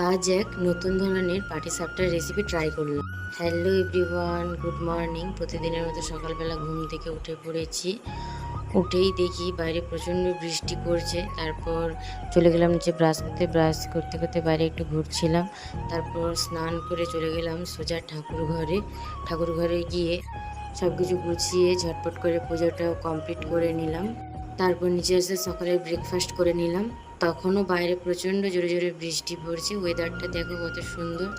আজ এক নতুন ধরনের পাটিসাপটার রেসিপি ট্রাই করলাম। Hello everyone, good morning. প্রতিদিনের মতো সকালবেলা ঘুম থেকে উঠে পড়েছি। উঠেই দেখি বাইরে প্রচণ্ড বৃষ্টি পড়ছে। তারপর চলে গেলাম নিচে ব্রাশ করতে করতে বাইরে একটু ঘুরছিলাম। তারপর স্নান করে চলে গেলাম সোজা ঠাকুর ঘরে গিয়ে সব কিছু গুছিয়ে ঝটপট করে পুজোটা কমপ্লিট করে নিলাম। তারপর নিচে এসে সকালে ব্রেকফাস্ট করে নিলাম। তখনও বাইরে প্রচণ্ড জোরে জোরে বৃষ্টি পড়ছে। ওয়েদারটা দেখো কত সুন্দর।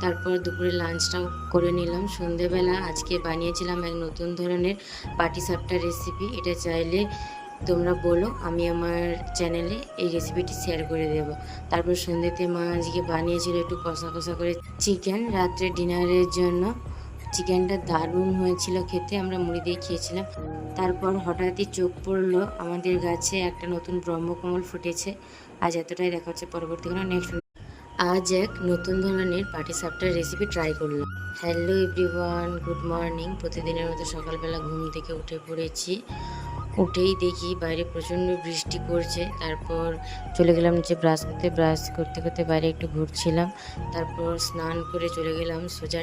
তারপর দুপুরে লাঞ্চটাও করে নিলাম। সন্ধেবেলা আজকে বানিয়েছিলাম এক নতুন ধরনের পাটিসাপটা রেসিপি। এটা চাইলে তোমরা বলো, আমি আমার চ্যানেলে এই রেসিপিটি শেয়ার করে দেবো। তারপর সন্ধ্যেতে মা আজকে বানিয়েছিল একটু কষা কষা করে চিকেন রাত্রে ডিনারের জন্য। চিকেনটা দারুণ হয়েছিল খেতে, আমরা মুড়ি দিয়ে খেয়েছিলাম। তারপর হঠাৎই চোখ পড়লো আমাদের গাছে একটা নতুন ব্রহ্মকমল ফুটেছে। আজ এতটাই, দেখা হচ্ছে পরবর্তী কোনো নেক্সট। আজ এক নতুন ধরনের পাটিসাপটার রেসিপি ট্রাই করলাম। Hello everyone, good morning. প্রতিদিনের মতো সকালবেলা ঘুম থেকে উঠে পড়েছি। উঠেই দেখি বাইরে প্রচণ্ড বৃষ্টি পড়ছে। তারপর চলে গেলাম নিচে ব্রাশ করতে করতে বাইরে একটু ঘুরছিলাম। তারপর স্নান করে চলে গেলাম সোজা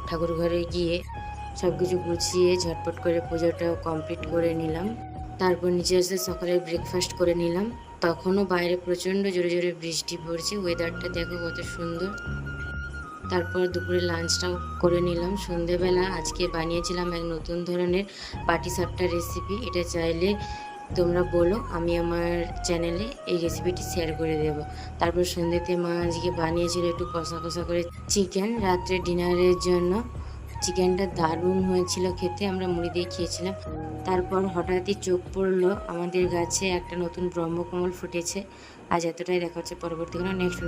ঠাকুর ঘরে গিয়ে সব কিছু গুছিয়ে ঝটপট করে পুজোটাও কমপ্লিট করে নিলাম। তারপর নিচে এসে সকালে ব্রেকফাস্ট করে নিলাম। তখনও বাইরে প্রচণ্ড জোরে জোরে বৃষ্টি পড়ছে। ওয়েদারটা দেখো কত সুন্দর। তারপর দুপুরে লাঞ্চটাও করে নিলাম। সন্ধেবেলা আজকে বানিয়েছিলাম এক নতুন ধরনের পাটিসাপটা রেসিপি। এটা চাইলে তোমরা বলো, আমি আমার চ্যানেলে এই রেসিপিটি শেয়ার করে দেবো। তারপর সন্ধ্যেতে মা আজকে বানিয়েছিল একটু কষা কষা করে চিকেন রাত্রে ডিনারের জন্য। চিকেনটা দারুণ হয়েছিল খেতে, আমরা মুড়ি দিয়ে খেয়েছিলাম। তারপর হঠাৎই চোখ পড়লো আমাদের গাছে একটা নতুন ব্রহ্মকমল ফুটেছে। আজ এতটাই, দেখা হচ্ছে পরবর্তী কোনো নেক্সট।